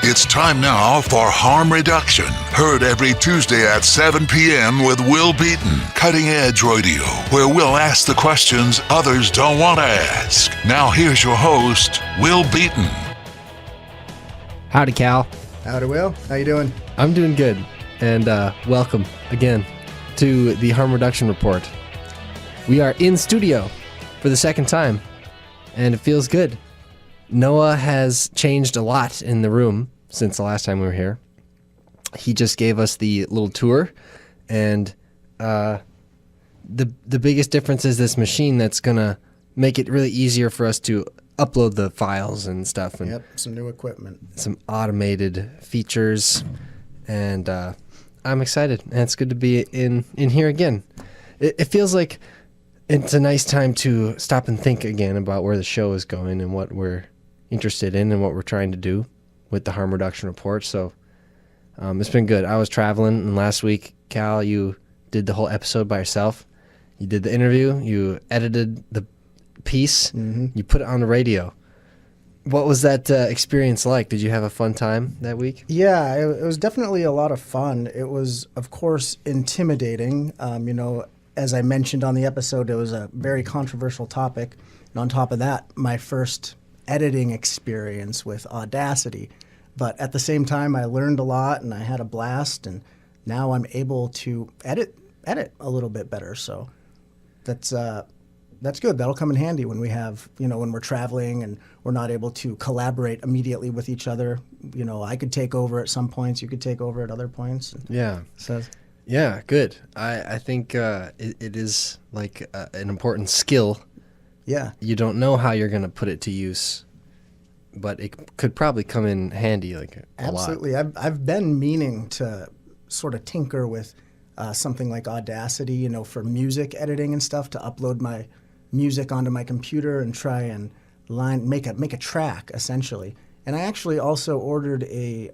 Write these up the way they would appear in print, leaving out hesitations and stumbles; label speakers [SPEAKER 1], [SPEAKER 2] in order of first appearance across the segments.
[SPEAKER 1] It's time now for Harm Reduction, heard every Tuesday at 7 p.m. with Will Beaton, Cutting Edge Radio, where we'll ask the questions others don't want to ask. Now here's your host, Will Beaton.
[SPEAKER 2] Howdy, Cal.
[SPEAKER 3] Howdy, Will. How you doing?
[SPEAKER 2] I'm doing good, and welcome again to the Harm Reduction Report. We are in studio for the second time, and it feels good. Noah has changed a lot in the room since the last time we were here. He just gave us the little tour, and the biggest difference is this machine that's going to make it really easier for us to upload the files and stuff. And
[SPEAKER 3] yep, some new equipment.
[SPEAKER 2] Some automated features, and I'm excited. And it's good to be in here again. It feels like it's a nice time to stop and think again about where the show is going and what we're interested in and what we're trying to do with the Harm Reduction Report. So it's been good. I was traveling, and last week, Cal, you did the whole episode by yourself. You did the interview. You edited the piece. Mm-hmm. You put it on the radio. What was that experience like? Did you have a fun time that week?
[SPEAKER 3] Yeah, it was definitely a lot of fun. It was, of course, intimidating. As I mentioned on the episode, it was a very controversial topic. And on top of that, my first editing experience with Audacity. But at the same time, I learned a lot and I had a blast, and now I'm able to edit a little bit better. So that's good. That'll come in handy when we have, when we're traveling and we're not able to collaborate immediately with each other. I could take over at some points, you could take over at other points.
[SPEAKER 2] Yeah.
[SPEAKER 3] So
[SPEAKER 2] yeah, good. I think it is like an important skill.
[SPEAKER 3] Yeah.
[SPEAKER 2] You don't know how you're going to put it to use, but it could probably come in handy a
[SPEAKER 3] Absolutely.
[SPEAKER 2] lot.
[SPEAKER 3] I've been meaning to sort of tinker with something like Audacity, for music editing and stuff, to upload my music onto my computer and try and make a track, essentially. And I actually also ordered I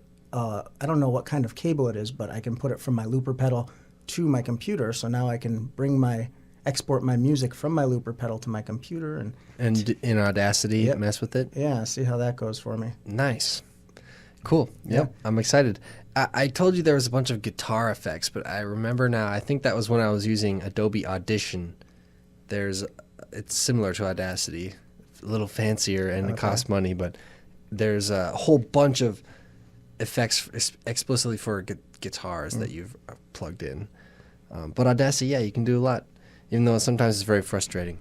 [SPEAKER 3] don't know what kind of cable it is, but I can put it from my looper pedal to my computer, so now I can export my music from my looper pedal to my computer.
[SPEAKER 2] And in Audacity,
[SPEAKER 3] yep.
[SPEAKER 2] Mess with it?
[SPEAKER 3] Yeah, see how that goes for me.
[SPEAKER 2] Nice. Cool. Yep. I'm excited. I told you there was a bunch of guitar effects, but I remember now, I think that was when I was using Adobe Audition. It's similar to Audacity, a little fancier, and It costs money, but there's a whole bunch of effects explicitly for guitars that you've plugged in. But Audacity, yeah, you can do a lot, even though sometimes it's very frustrating.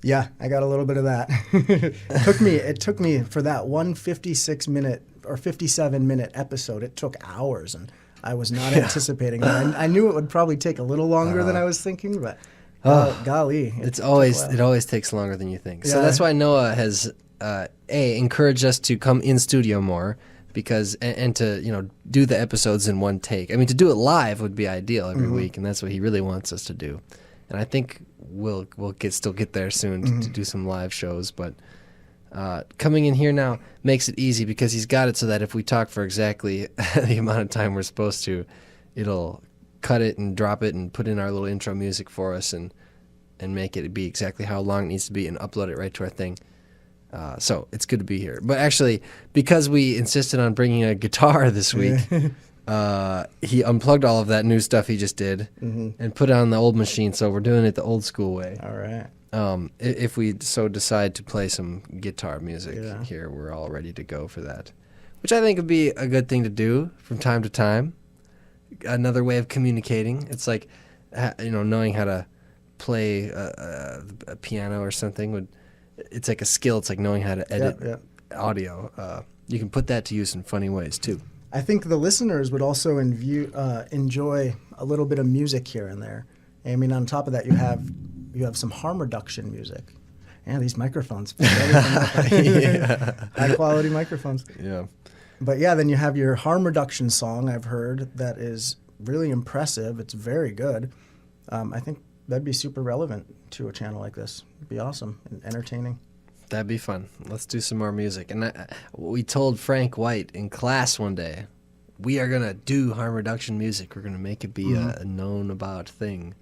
[SPEAKER 3] Yeah, I got a little bit of that. It took me for that one 56-minute or 57-minute episode, it took hours, and I was not anticipating that. I knew it would probably take a little longer than I was thinking, but golly.
[SPEAKER 2] It always takes longer than you think. So that's why Noah has encouraged us to come in studio more, because and to do the episodes in one take. I mean, to do it live would be ideal every week, and that's what he really wants us to do. And I think we'll still get there soon to do some live shows. But coming in here now makes it easy, because he's got it so that if we talk for exactly the amount of time we're supposed to, it'll cut it and drop it and put in our little intro music for us and make it be exactly how long it needs to be and upload it right to our thing. So it's good to be here. But actually, because we insisted on bringing a guitar this week, he unplugged all of that new stuff he just did and put it on the old machine. So we're doing it the old school way.
[SPEAKER 3] All right.
[SPEAKER 2] If we so decide to play some guitar music here, we're all ready to go for that, which I think would be a good thing to do from time to time. Another way of communicating. It's like, knowing how to play a piano or something it's like a skill. It's like knowing how to edit audio. You can put that to use in funny ways too.
[SPEAKER 3] I think the listeners would also enjoy a little bit of music here and there. I mean, on top of that, you have some harm reduction music. Yeah, these microphones. High quality microphones.
[SPEAKER 2] Yeah.
[SPEAKER 3] But yeah, then you have your harm reduction song, I've heard, that is really impressive. It's very good. I think that'd be super relevant to a channel like this. It'd be awesome and entertaining.
[SPEAKER 2] That'd be fun. Let's do some more music. And we told Frank White in class one day, we are going to do harm reduction music. We're going to make it be a known about thing.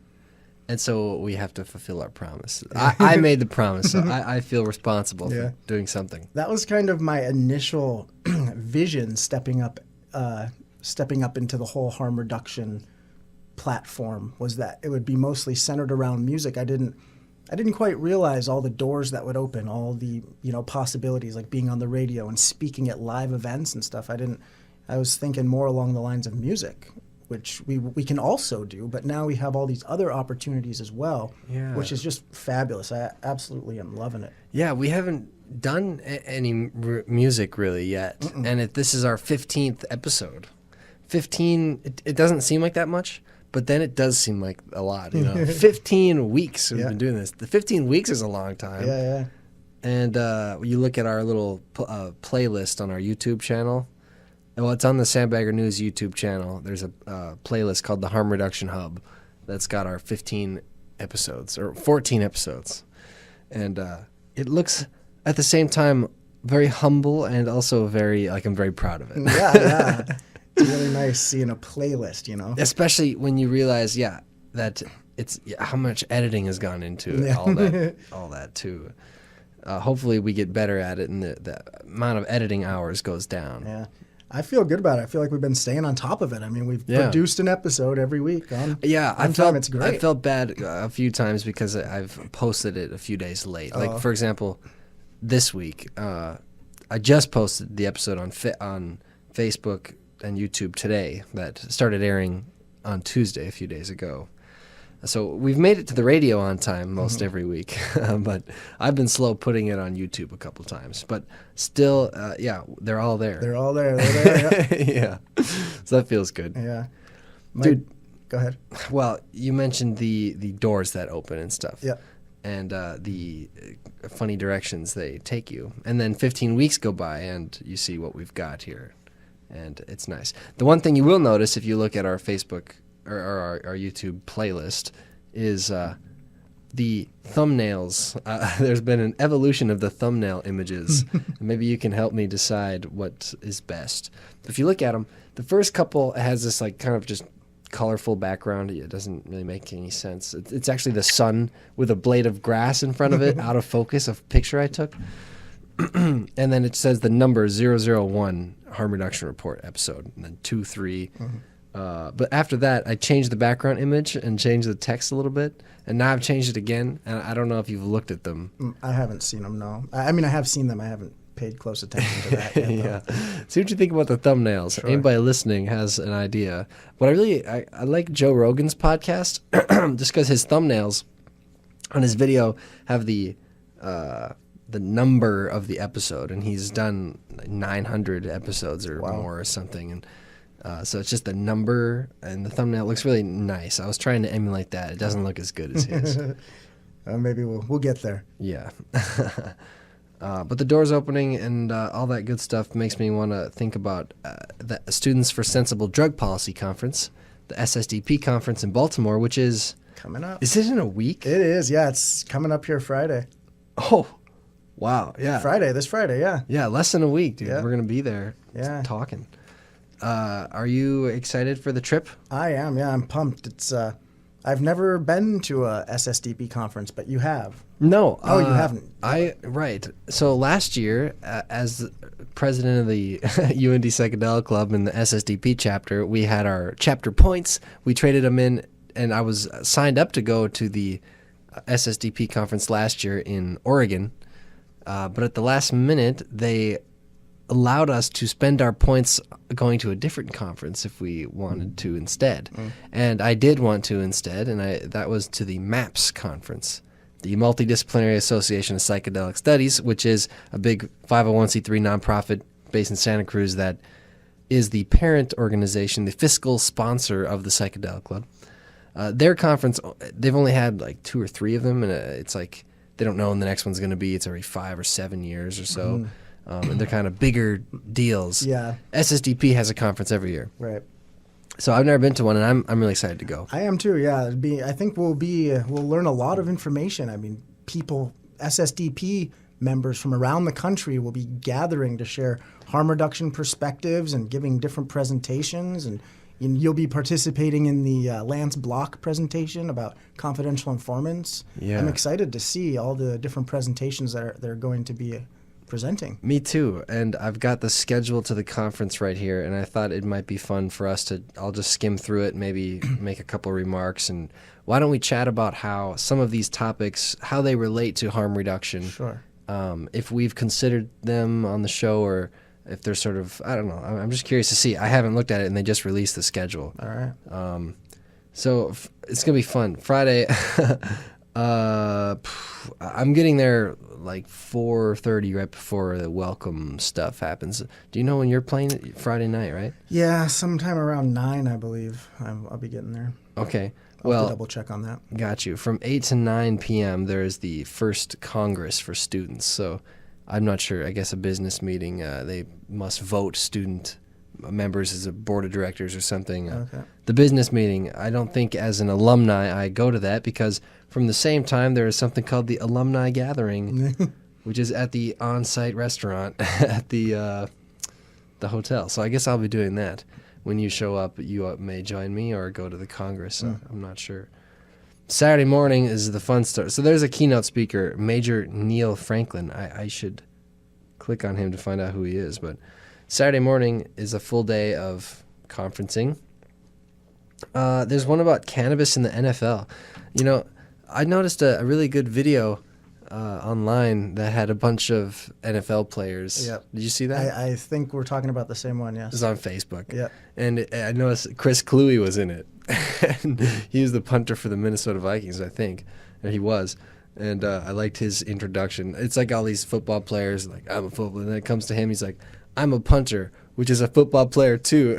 [SPEAKER 2] And so we have to fulfill our promise. I made the promise, so I feel responsible for doing something.
[SPEAKER 3] That was kind of my initial vision stepping up into the whole harm reduction platform was that it would be mostly centered around music. I didn't quite realize all the doors that would open, all the possibilities, like being on the radio and speaking at live events and stuff. I was thinking more along the lines of music, which we can also do, but now we have all these other opportunities as well, which is just fabulous. I absolutely am loving it.
[SPEAKER 2] Yeah, we haven't done any music really yet, and this is our 15th episode. 15, it doesn't seem like that much, but then it does seem like a lot. 15 weeks we've been doing this. The 15 weeks is a long time.
[SPEAKER 3] Yeah.
[SPEAKER 2] And you look at our little playlist on our YouTube channel. Well, it's on the Sandbagger News YouTube channel. There's a playlist called the Harm Reduction Hub that's got our 15 episodes, or 14 episodes. And it looks, at the same time, very humble and also very, I'm very proud of it.
[SPEAKER 3] Yeah. It's really nice seeing a playlist,
[SPEAKER 2] Especially when you realize, that it's how much editing has gone into it, all that too. Hopefully we get better at it and the amount of editing hours goes down.
[SPEAKER 3] Yeah. I feel good about it. I feel like we've been staying on top of it. I mean, we've produced an episode every week on time. It's great.
[SPEAKER 2] I felt bad a few times because I've posted it a few days late. Like, for example, this week, I just posted the episode on Facebook and YouTube today that started airing on Tuesday a few days ago. So we've made it to the radio on time most every week, but I've been slow putting it on YouTube a couple times. But still, they're all there.
[SPEAKER 3] They're all there. They're there.
[SPEAKER 2] Yeah. So that feels good.
[SPEAKER 3] Yeah.
[SPEAKER 2] Dude,
[SPEAKER 3] go ahead.
[SPEAKER 2] Well, you mentioned the doors that open and stuff.
[SPEAKER 3] Yeah.
[SPEAKER 2] And the funny directions they take you. And then 15 weeks go by and you see what we've got here. And it's nice. The one thing you will notice if you look at our Facebook or our YouTube playlist is the thumbnails. There's been an evolution of the thumbnail images. Maybe you can help me decide what is best. If you look at them, the first couple has this kind of just colorful background. It doesn't really make any sense. It's actually the sun with a blade of grass in front of it, out of focus, a picture I took. And then it says the number 001 Harm Reduction Report episode, and then 2, 3. But after that, I changed the background image and changed the text a little bit, and now I've changed it again, and I don't know if you've looked at them.
[SPEAKER 3] I haven't seen them, no. I mean, I have seen them. I haven't paid close attention to that yet,
[SPEAKER 2] See what you think about the thumbnails. Sure. Anybody listening has an idea. What I like Joe Rogan's podcast, just because his thumbnails on his video have the number of the episode, and he's done 900 episodes or more or something, and so it's just the number, and the thumbnail looks really nice. I was trying to emulate that. It doesn't look as good as his.
[SPEAKER 3] Maybe we'll get there.
[SPEAKER 2] Yeah. But the doors opening and all that good stuff makes me want to think about the Students for Sensible Drug Policy Conference, the SSDP conference in Baltimore, which is
[SPEAKER 3] coming up.
[SPEAKER 2] Is it in a week?
[SPEAKER 3] It is, yeah. It's coming up here Friday.
[SPEAKER 2] Oh, wow. Yeah.
[SPEAKER 3] This Friday, yeah.
[SPEAKER 2] Yeah, less than a week, dude.
[SPEAKER 3] Yeah.
[SPEAKER 2] We're going to be there talking. Are you excited for the trip?
[SPEAKER 3] I am, yeah. I'm pumped. It's I've never been to a SSDP conference, but you have.
[SPEAKER 2] No.
[SPEAKER 3] Oh, you haven't.
[SPEAKER 2] Right. So last year, as president of the UND Psychedelic Club in the SSDP chapter, we had our chapter points. We traded them in, and I was signed up to go to the SSDP conference last year in Oregon. But at the last minute, they allowed us to spend our points going to a different conference if we wanted to instead. And I did want to instead, and that was to the MAPS conference, the Multidisciplinary Association of Psychedelic Studies, which is a big 501c3 nonprofit based in Santa Cruz that is the parent organization, the fiscal sponsor of the Psychedelic Club. Their conference, they've only had like 2 or 3 of them, and it's like they don't know when the next one's going to be. It's every 5 or 7 years or so. And they're kind of bigger deals.
[SPEAKER 3] Yeah.
[SPEAKER 2] SSDP has a conference every year.
[SPEAKER 3] Right.
[SPEAKER 2] So I've never been to one, and I'm really excited to go.
[SPEAKER 3] I am too. Yeah. I think we'll learn a lot of information. I mean, SSDP members from around the country will be gathering to share harm reduction perspectives and giving different presentations, and you'll be participating in the Lance Block presentation about confidential informants.
[SPEAKER 2] Yeah.
[SPEAKER 3] I'm excited to see all the different presentations that are going to be presenting.
[SPEAKER 2] Me too. And I've got the schedule to the conference right here, and I thought it might be fun for us to, I'll just skim through it, maybe make a couple remarks, and why don't we chat about how some of these topics, how they relate to harm reduction.
[SPEAKER 3] Sure.
[SPEAKER 2] If we've considered them on the show, or if they're sort of, I don't know. I'm just curious to see. I haven't looked at it, and they just released the schedule.
[SPEAKER 3] All right.
[SPEAKER 2] So it's going to be fun. Friday, I'm getting there like 4:30 right before the welcome stuff happens. Do you know when you're playing it? Friday night, right?
[SPEAKER 3] Yeah, sometime around 9, I believe. I'll be getting there.
[SPEAKER 2] Okay.
[SPEAKER 3] I'll have to double check on that.
[SPEAKER 2] Got you. From 8 to 9 p.m., there is the first Congress for students. So I'm not sure. I guess a business meeting. They must vote student members as a board of directors or something.
[SPEAKER 3] Okay.
[SPEAKER 2] The business meeting, I don't think as an alumni I go to that, because from the same time there is something called the alumni gathering, which is at the on-site restaurant at the hotel. So I guess I'll be doing that. When you show up, you may join me or go to the Congress. I'm not sure. Saturday morning is the fun start. So there's a keynote speaker, Major Neil Franklin. I should click on him to find out who he is. But Saturday morning is a full day of conferencing. There's one about cannabis in the NFL. You know, I noticed a really good video online that had a bunch of NFL players.
[SPEAKER 3] Yep.
[SPEAKER 2] Did you see that?
[SPEAKER 3] I think we're talking about the same one,
[SPEAKER 2] It
[SPEAKER 3] yes.
[SPEAKER 2] was on Facebook.
[SPEAKER 3] Yep.
[SPEAKER 2] And I noticed Chris Cluey was in it. And he was the punter for the Minnesota Vikings, I think. Or he was. And I liked his introduction. It's like all these football players, like, I'm a football. And then it comes to him, he's like, I'm a punter, which is a football player too.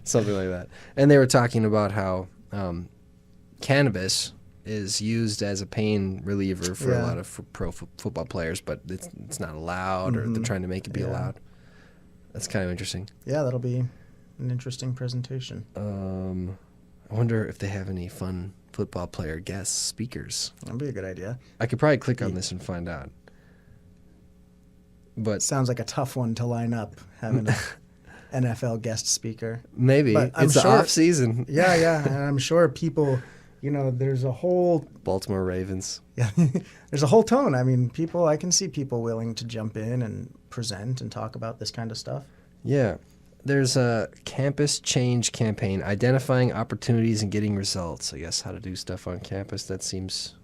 [SPEAKER 2] Something like that. And they were talking about how cannabis is used as a pain reliever for a lot of pro football players, but it's not allowed, or they're trying to make it be allowed. That's kind of interesting.
[SPEAKER 3] Yeah, that'll be an interesting presentation.
[SPEAKER 2] I wonder if they have any fun football player guest speakers.
[SPEAKER 3] That'd be a good idea.
[SPEAKER 2] I could probably click on this and find out. But
[SPEAKER 3] Sounds like a tough one to line up, having an NFL guest speaker.
[SPEAKER 2] maybe.
[SPEAKER 3] But I'm
[SPEAKER 2] It's the
[SPEAKER 3] sure-
[SPEAKER 2] off season.
[SPEAKER 3] Yeah, and I'm sure people, there's a whole
[SPEAKER 2] Baltimore Ravens.
[SPEAKER 3] there's a whole tone. I mean, I can see people willing to jump in and present and talk about this kind of stuff.
[SPEAKER 2] Yeah. There's a campus change campaign, identifying opportunities and getting results. I guess how to do stuff on campus. That seems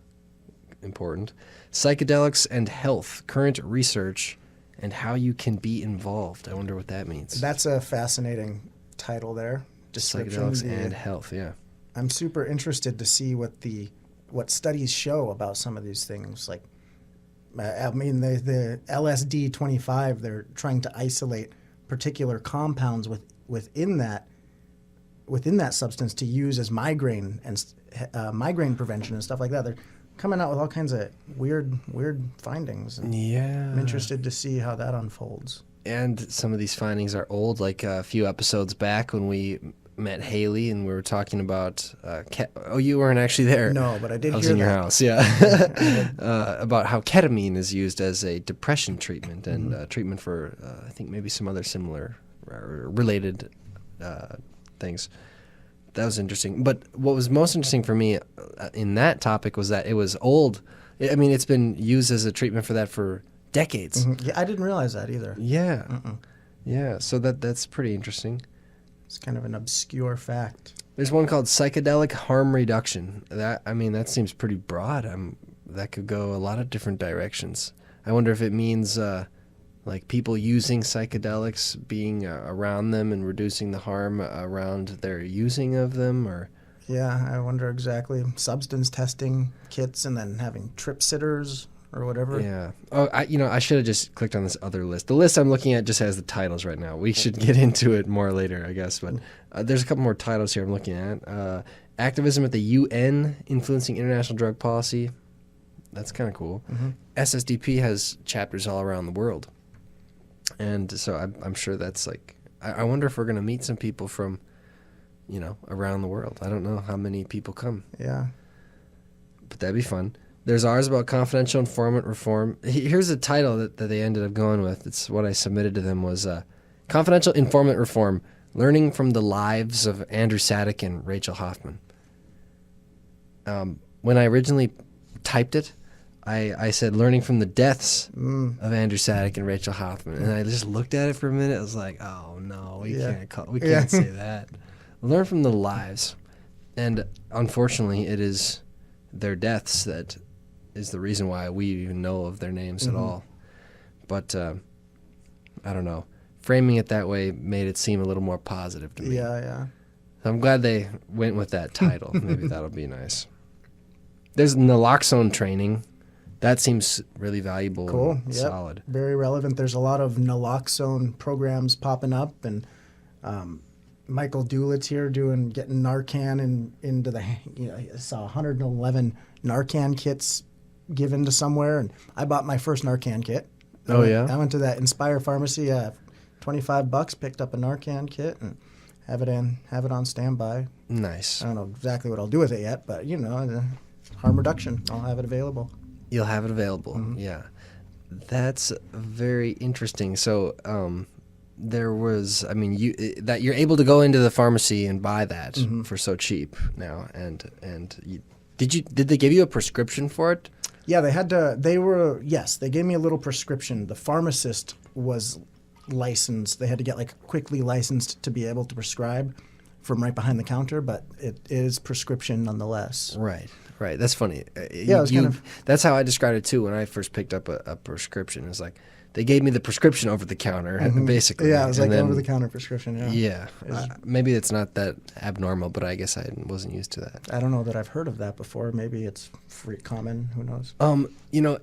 [SPEAKER 2] important. Psychedelics and health, current research, and how you can be involved. I wonder what that means.
[SPEAKER 3] That's a fascinating title there. Description.
[SPEAKER 2] Psychedelics and health, yeah.
[SPEAKER 3] I'm super interested to see what studies show about some of these things. Like, I mean, the LSD 25, they're trying to isolate particular compounds within that substance to use as migraine prevention and stuff like that. They're coming out with all kinds of weird findings. And
[SPEAKER 2] Yeah.
[SPEAKER 3] I'm interested to see how that unfolds.
[SPEAKER 2] And some of these findings are old, like a few episodes back when we met Haley and we were talking about you weren't actually there.
[SPEAKER 3] No, but I did
[SPEAKER 2] I was
[SPEAKER 3] hear
[SPEAKER 2] in your
[SPEAKER 3] that.
[SPEAKER 2] house, yeah. About how ketamine is used as a depression treatment and treatment for I think maybe some other similar or related things. That was interesting. But what was most interesting for me in that topic was that it was old. I mean, it's been used as a treatment for that for decades.
[SPEAKER 3] Yeah, I didn't realize that either.
[SPEAKER 2] Yeah. Yeah, so that's pretty interesting.
[SPEAKER 3] It's kind of an obscure fact.
[SPEAKER 2] There's one called psychedelic harm reduction. That seems pretty broad. That could go a lot of different directions. I wonder if it means like people using psychedelics, being around them and reducing the harm around their using of them, or
[SPEAKER 3] Yeah, I wonder exactly. Substance testing kits and then having trip sitters or whatever.
[SPEAKER 2] yeah. Oh, I should have just clicked on this other list. The list I'm looking at just has the titles right now. We should get into it more later, I guess. But there's a couple more titles here I'm looking at. Activism at the UN, influencing international drug policy. That's kind of cool. SSDP has chapters all around the world. And so I'm sure that's like, I wonder if we're going to meet some people from, around the world. I don't know how many people come,
[SPEAKER 3] Yeah.
[SPEAKER 2] but that'd be fun. There's ours about confidential informant reform. Here's a title that they ended up going with. It's what I submitted to them was Confidential Informant Reform, Learning from the Lives of Andrew Sadek and Rachel Hoffman. When I originally typed it, I said learning from the deaths of Andrew Sadek and Rachel Hoffman, and I just looked at it for a minute. I was like, oh no, we can't say that. Learn from the lives, and unfortunately, it is their deaths that is the reason why we even know of their names at all. But I don't know. Framing it that way made it seem a little more positive to me.
[SPEAKER 3] Yeah.
[SPEAKER 2] I'm glad they went with that title. Maybe that'll be nice. There's naloxone training. That seems really valuable.
[SPEAKER 3] Cool.
[SPEAKER 2] And solid.
[SPEAKER 3] Very relevant. There's a lot of naloxone programs popping up, and Michael Dewlett's here getting Narcan into the. I saw 111 Narcan kits given to somewhere, and I bought my first Narcan kit. I went to that Inspire Pharmacy. $25. Picked up a Narcan kit and have it on standby.
[SPEAKER 2] Nice.
[SPEAKER 3] I don't know exactly what I'll do with it yet, but harm reduction. I'll have it available.
[SPEAKER 2] You'll have it available. Yeah, that's very interesting. So there was, you're able to go into the pharmacy and buy that for so cheap now. Did they give you a prescription for it?
[SPEAKER 3] Yeah, they had to. They gave me a little prescription. The pharmacist was licensed. They had to get quickly licensed to be able to prescribe from right behind the counter, but it is prescription nonetheless.
[SPEAKER 2] Right. That's funny. That's how I described it too when I first picked up a prescription. It was like they gave me the prescription over the counter, basically.
[SPEAKER 3] Yeah, it was over-the-counter prescription.
[SPEAKER 2] Yeah. Maybe it's not that abnormal, but I guess I wasn't used to that.
[SPEAKER 3] I don't know that I've heard of that before. Maybe it's common. Who knows?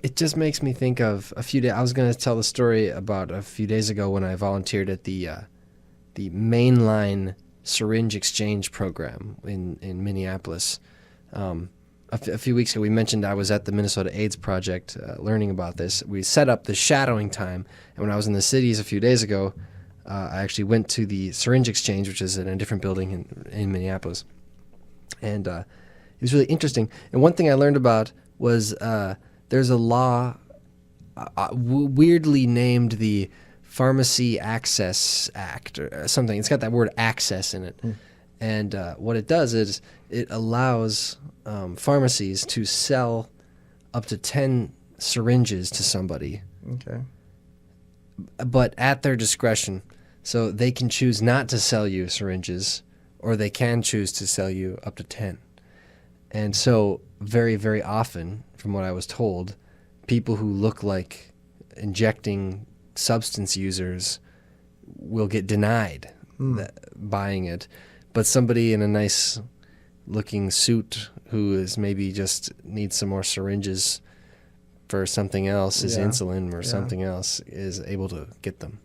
[SPEAKER 2] It just makes me think of a few days. I was going to tell the story about a few days ago when I volunteered at the mainline syringe exchange program in Minneapolis. A few weeks ago, we mentioned I was at the Minnesota AIDS Project learning about this. We set up the shadowing time, and when I was in the cities a few days ago, I actually went to the syringe exchange, which is in a different building in Minneapolis. And it was really interesting. And one thing I learned about was there's a law weirdly named the Pharmacy Access Act or something. It's got that word access in it. And what it does is it allows pharmacies to sell up to 10 syringes to somebody.
[SPEAKER 3] Okay.
[SPEAKER 2] But at their discretion. So they can choose not to sell you syringes, or they can choose to sell you up to 10. And so very, very often, from what I was told, people who look like injecting substance users will get denied buying it. But somebody in a nice looking suit who is maybe just needs some more syringes for something else, his insulin or something else, is able to get them.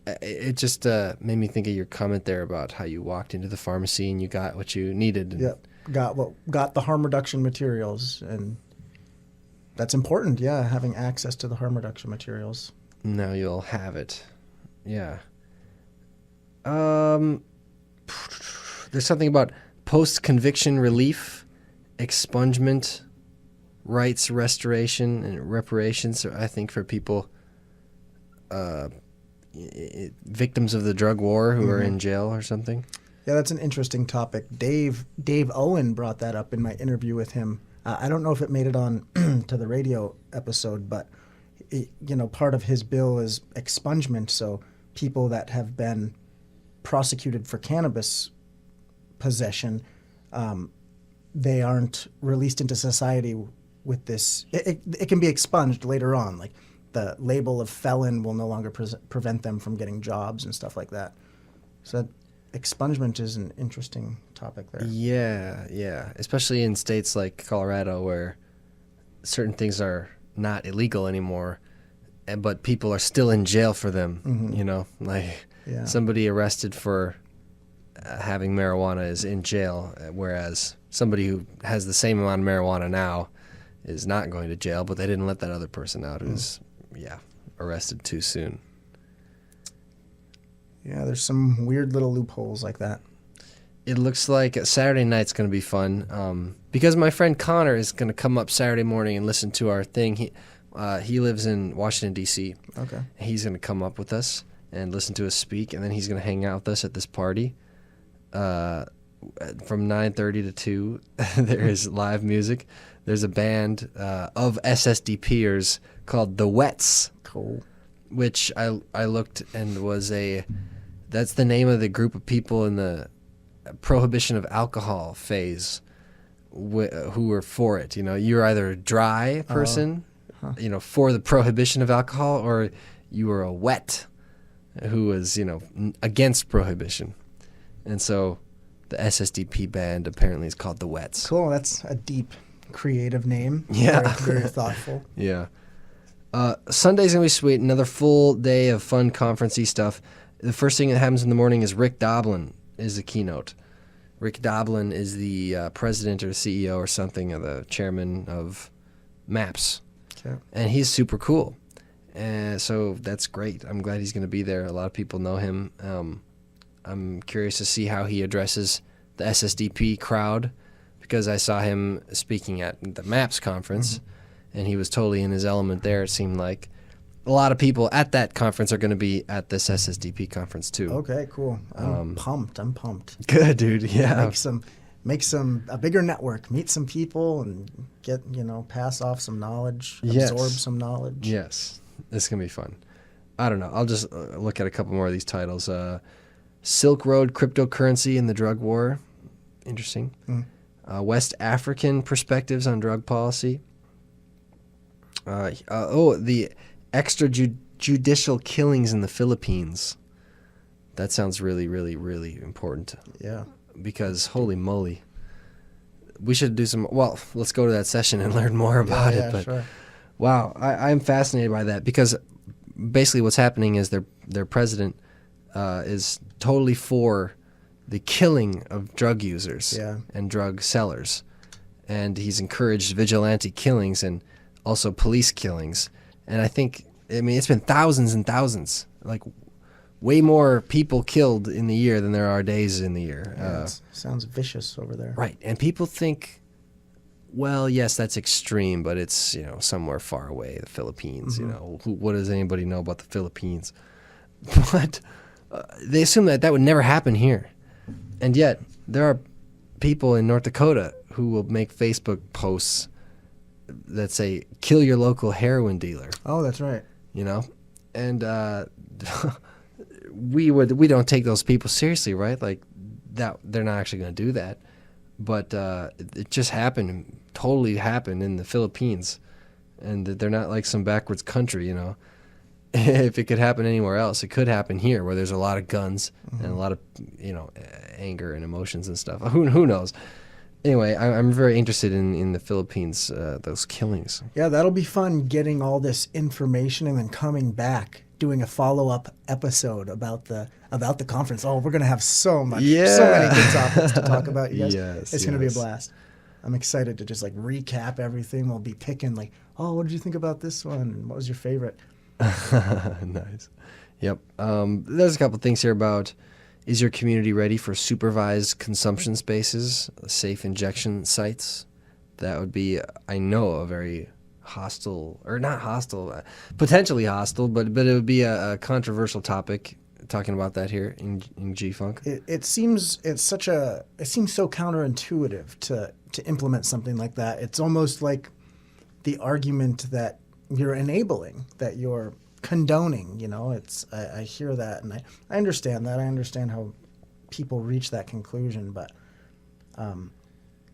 [SPEAKER 2] It just made me think of your comment there about how you walked into the pharmacy and you got what you needed.
[SPEAKER 3] Yep, got the harm reduction materials, and that's important. Yeah, having access to the harm reduction materials.
[SPEAKER 2] Now you'll have it. Yeah. There's something about post-conviction relief, expungement, rights restoration, and reparations, I think, for people, victims of the drug war who are in jail or something.
[SPEAKER 3] Yeah, that's an interesting topic. Dave Owen brought that up in my interview with him. I don't know if it made it on to the radio episode, but part of his bill is expungement, so people that have been prosecuted for cannabis possession, they aren't released into society with this. It can be expunged later on. Like the label of felon will no longer prevent them from getting jobs and stuff like that. So expungement is an interesting topic there.
[SPEAKER 2] Yeah. Especially in states like Colorado where certain things are not illegal anymore, but people are still in jail for them, somebody arrested for having marijuana is in jail, whereas somebody who has the same amount of marijuana now is not going to jail, but they didn't let that other person out who's, arrested too soon.
[SPEAKER 3] Yeah, there's some weird little loopholes like that.
[SPEAKER 2] It looks like Saturday night's going to be fun because my friend Connor is going to come up Saturday morning and listen to our thing. He lives in Washington, D.C.
[SPEAKER 3] Okay.
[SPEAKER 2] He's going to come up with us and listen to us speak, and then he's going to hang out with us at this party. from 9:30 to 2. There is live music. There's a band of SSDPers called the Wets.
[SPEAKER 3] Cool.
[SPEAKER 2] Which I looked and that's the name of the group of people in the prohibition of alcohol phase who were for it. You know, you're either a dry person, you know, for the prohibition of alcohol, or you were a wet who was, you know, against prohibition. And so the SSDP band apparently is called the Wets.
[SPEAKER 3] Cool. That's a deep, creative name.
[SPEAKER 2] Yeah.
[SPEAKER 3] Very, very thoughtful.
[SPEAKER 2] Yeah. Sunday's going to be sweet. Another full day of fun conference-y stuff. The first thing that happens in the morning is Rick Doblin is the keynote. Rick Doblin is the president or CEO or something, of the chairman of MAPS.
[SPEAKER 3] Okay.
[SPEAKER 2] And he's super cool. And so that's great. I'm glad he's going to be there. A lot of people know him. I'm curious to see how he addresses the SSDP crowd, because I saw him speaking at the MAPS conference, and he was totally in his element there. It seemed like a lot of people at that conference are going to be at this SSDP conference too.
[SPEAKER 3] Okay, cool. I'm pumped.
[SPEAKER 2] Good, dude. Yeah.
[SPEAKER 3] Make a bigger network, meet some people, and get, pass off some knowledge, absorb some knowledge.
[SPEAKER 2] Yes. This is going to be fun. I don't know. I'll just look at a couple more of these titles. Silk Road Cryptocurrency and the Drug War. Interesting. West African Perspectives on Drug Policy. The extrajudicial killings in the Philippines. That sounds really, really, really important.
[SPEAKER 3] Yeah.
[SPEAKER 2] Because, holy moly. We should do some... Well, let's go to that session and learn more about it. But
[SPEAKER 3] sure.
[SPEAKER 2] Wow, I'm fascinated by that, because basically what's happening is their president is totally for the killing of drug users and drug sellers. And he's encouraged vigilante killings and also police killings. And it's been thousands and thousands, like way more people killed in the year than there are days in the year.
[SPEAKER 3] Yeah, sounds vicious over there.
[SPEAKER 2] Right. And people think, well, yes, that's extreme, but it's, somewhere far away, the Philippines. What does anybody know about the Philippines? But they assume that would never happen here. And yet, there are people in North Dakota who will make Facebook posts that say, kill your local heroin dealer.
[SPEAKER 3] Oh, that's right.
[SPEAKER 2] And we don't take those people seriously, right? Like, that they're not actually going to do that. But it just happened, totally happened in the Philippines. And they're not like some backwards country, If it could happen anywhere else, it could happen here, where there's a lot of guns and a lot of, anger and emotions and stuff. Who knows? Anyway, I'm very interested in the Philippines, those killings.
[SPEAKER 3] Yeah, that'll be fun, getting all this information and then coming back, doing a follow-up episode about the conference. Oh, we're going to have so many good topics to talk about, you guys. It's going to be a blast. I'm excited to just recap everything. We'll be picking what did you think about this one? What was your favorite?
[SPEAKER 2] Nice. Yep. There's a couple things here about, is your community ready for supervised consumption spaces, safe injection sites? That would be, I know, a very hostile, or not hostile, potentially hostile, but it would be a controversial topic, talking about that here in G-Funk.
[SPEAKER 3] It seems so counterintuitive to implement something like that. It's almost like the argument that you're enabling, that you're condoning. I hear that, and I understand that. I understand how people reach that conclusion, but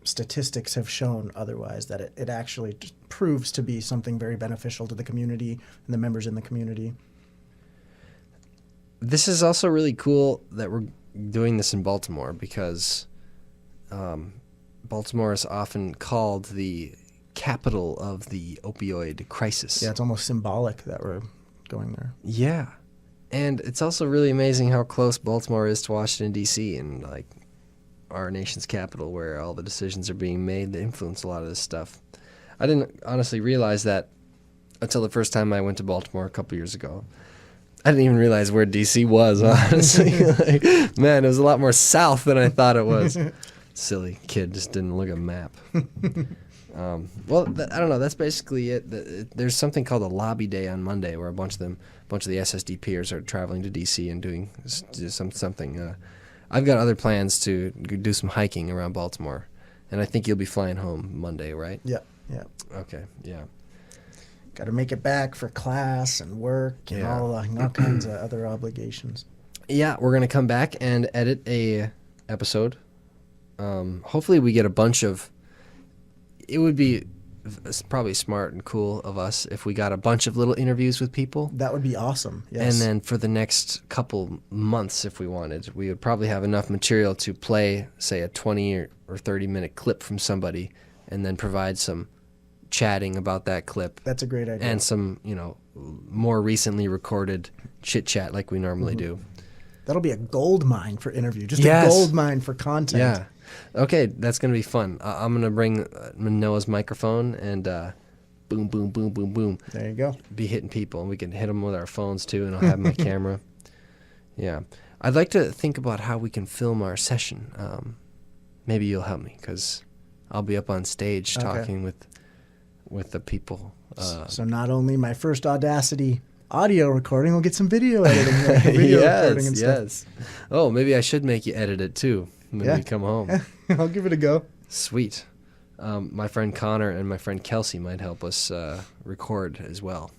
[SPEAKER 3] statistics have shown otherwise, that it actually just proves to be something very beneficial to the community and the members in the community.
[SPEAKER 2] This is also really cool that we're doing this in Baltimore, because Baltimore is often called the capital of the opioid crisis.
[SPEAKER 3] Yeah, it's almost symbolic that we're going there.
[SPEAKER 2] Yeah. And it's also really amazing how close Baltimore is to Washington, D.C., and our nation's capital, where all the decisions are being made that influence a lot of this stuff. I didn't honestly realize that until the first time I went to Baltimore a couple years ago. I didn't even realize where D.C. was, honestly. Man, it was a lot more south than I thought it was. Silly kid, just didn't look at a map. I don't know. That's basically it. There's something called a lobby day on Monday, where a bunch of the SSDPers are traveling to D.C. and doing something. I've got other plans to do some hiking around Baltimore, and I think you'll be flying home Monday, right?
[SPEAKER 3] Yeah, yeah.
[SPEAKER 2] Okay, yeah.
[SPEAKER 3] Got to make it back for class and work and all kinds of other obligations.
[SPEAKER 2] Yeah, we're gonna come back and edit a episode. Hopefully, we get a bunch of. It would be probably smart and cool of us if we got a bunch of little interviews with people.
[SPEAKER 3] That would be awesome. Yes.
[SPEAKER 2] And then for the next couple months, if we wanted, we would probably have enough material to play, say, a 20 or 30-minute clip from somebody, and then provide some chatting about that clip.
[SPEAKER 3] That's a great idea.
[SPEAKER 2] And some, more recently recorded chit-chat like we normally do.
[SPEAKER 3] That'll be a gold mine for interview. Just
[SPEAKER 2] Yes.
[SPEAKER 3] a gold mine for content.
[SPEAKER 2] Yeah. Okay, that's going to be fun. I'm going to bring Noah's microphone and boom, boom, boom, boom, boom.
[SPEAKER 3] There you go.
[SPEAKER 2] Be hitting people. And we can hit them with our phones, too, and I'll have my camera. Yeah. I'd like to think about how we can film our session. Maybe you'll help me, because I'll be up on stage talking with the people.
[SPEAKER 3] So not only my first Audacity audio recording, we'll get some video editing, video recording and stuff.
[SPEAKER 2] Yes. Oh, maybe I should make you edit it, too, when we come home.
[SPEAKER 3] I'll give it a go.
[SPEAKER 2] Sweet. My friend Connor and my friend Kelsey might help us record as well.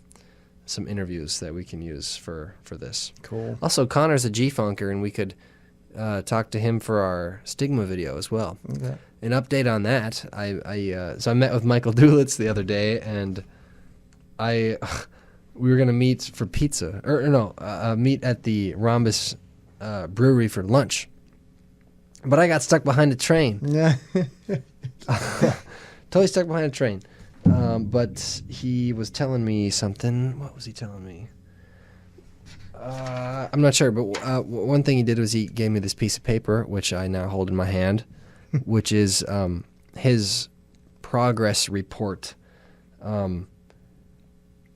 [SPEAKER 2] Some interviews that we can use for this.
[SPEAKER 3] Cool.
[SPEAKER 2] Also, Connor's a G-Funker, and we could talk to him for our Stigma video as well.
[SPEAKER 3] Okay.
[SPEAKER 2] An update on that, so I met with Michael Dulitz the other day, and we were going to meet for pizza. Meet at the Rhombus Brewery for lunch. But I got stuck behind a train.
[SPEAKER 3] Yeah.
[SPEAKER 2] Totally stuck behind a train. But he was telling me something. What was he telling me? I'm not sure, but one thing he did was he gave me this piece of paper, which I now hold in my hand, which is his progress report.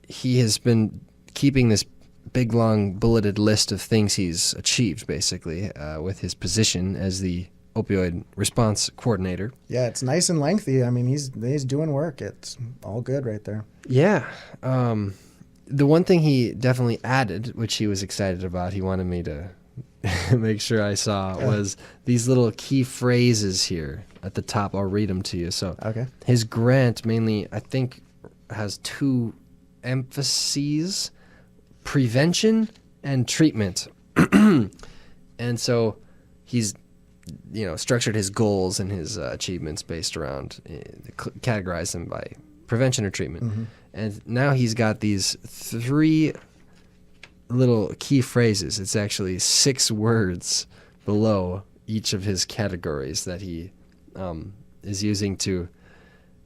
[SPEAKER 2] He has been keeping this big, long, bulleted list of things he's achieved, basically, with his position as the opioid response coordinator.
[SPEAKER 3] Yeah, it's nice and lengthy. I mean, he's doing work. It's all good right there.
[SPEAKER 2] Yeah. The one thing he definitely added, which he was excited about, he wanted me to make sure I saw, was these little key phrases here at the top. I'll read them to you. So his grant mainly, I think, has two emphases: prevention and treatment. And so he's structured his goals and his achievements based around, categorized them by prevention or treatment. Mm-hmm. And now he's got these 3 little key phrases. It's actually 6 words below each of his categories that he is using to.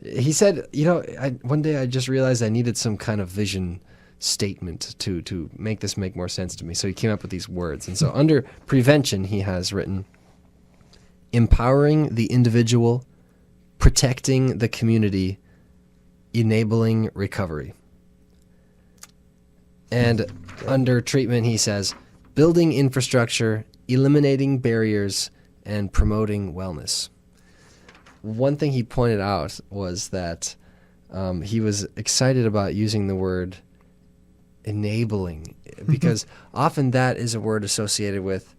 [SPEAKER 2] He said, one day I just realized I needed some kind of vision statement to make this make more sense to me. So he came up with these words. And so under prevention, he has written: empowering the individual, protecting the community, enabling recovery. And under treatment, he says, building infrastructure, eliminating barriers, and promoting wellness. One thing he pointed out was that he was excited about using the word enabling, because often that is a word associated with,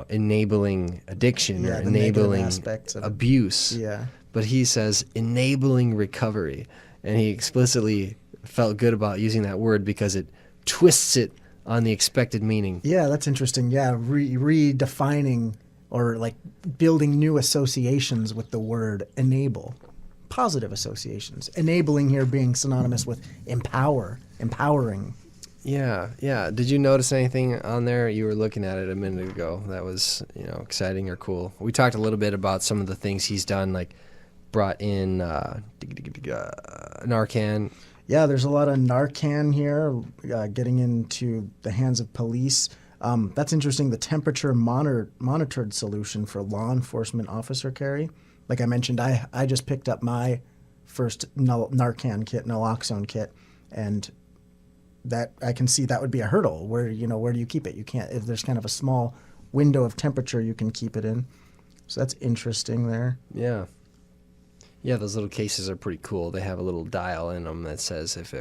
[SPEAKER 2] enabling addiction or enabling abuse.
[SPEAKER 3] Yeah.
[SPEAKER 2] But he says enabling recovery. And he explicitly felt good about using that word because it twists it on the expected meaning.
[SPEAKER 3] Yeah, that's interesting. Yeah, redefining or like building new associations with the word enable. Positive associations. Enabling here being synonymous with empowering.
[SPEAKER 2] Yeah. Did you notice anything on there? You were looking at it a minute ago that was, exciting or cool. We talked a little bit about some of the things he's done, like brought in Narcan.
[SPEAKER 3] Yeah, there's a lot of Narcan here, getting into the hands of police. That's interesting. The temperature monitored solution for law enforcement officer carry. Like I mentioned, I just picked up my first Narcan kit, naloxone kit, and that I can see that would be a hurdle. Where do you keep it? You can't. If there's kind of a small window of temperature you can keep it in. So that's interesting there.
[SPEAKER 2] Yeah. Yeah, those little cases are pretty cool. They have a little dial in them that says if